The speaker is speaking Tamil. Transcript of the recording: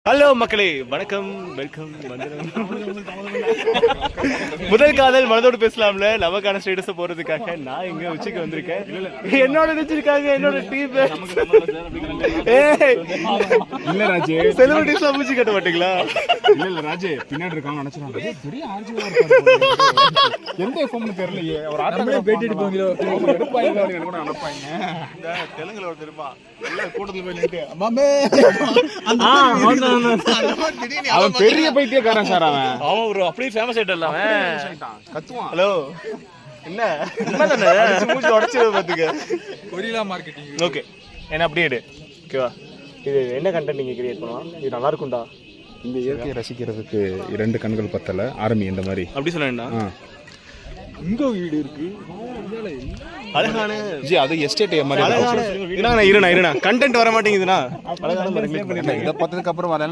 ஹலோ மக்களே, வணக்கம், வெல்கம். முதல் காதல் மனதோடு பேசலாம்ல நமக்கான ஸ்டேட்டஸை போறதுக்காக நான் இங்க உச்சிக்கு வந்திருக்கேன். என்னோட நினைச்சிருக்காங்க என்னோட டீம். இல்ல ராஜே, செலிபிரிட்டிஸ்லாம் மூஞ்சி கட்ட மாட்டீங்களா? இல்ல ராஜே, பின்னாடி இருக்காங்க நினைச்சாங்க பெரிய ஆர்ஜிவா எந்த எஃப்எம்னு தெரியலையே. ஒரு ஆட்டோல பேட்டி எடுப்பாங்களோ எடுப்பாங்க கூட அனுப்பாங்க. இந்த தெலுங்குல ஒரு தெரியுமா கூட்டத்துல போய் நின்று அவன் பெரிய பைத்தியக்காரன் சார். அவன் ஒரு அப்படியே ஃபேமஸ் ஆயிட்டல அவன் கத்துவான். ஹலோ என்ன மூஞ்சி உடைச்சிரு பாத்துக்க. Gorilla marketing. ஓகே, என்ன அப்படியே எடு. ஓகேவா? இது என்ன கண்டென்ட் நீங்க கிரியேட் பண்ணலாம்? இது நல்லா இருக்கும்டா. இந்த இயற்கையை ரசிக்கிறதுக்கு 2 கண்கள் பத்தல. ஆரம்பி இந்த மாதிரி அப்படி சொல்லேன்டா. இங்க வீடு இருக்கு அழகான ஜி, அது எஸ்டேட் மாதிரி. இருண்ணா கண்டென்ட் வர மாட்டேங்குதுண்ணா. அழகான இதை பார்த்ததுக்கு அப்புறம் வர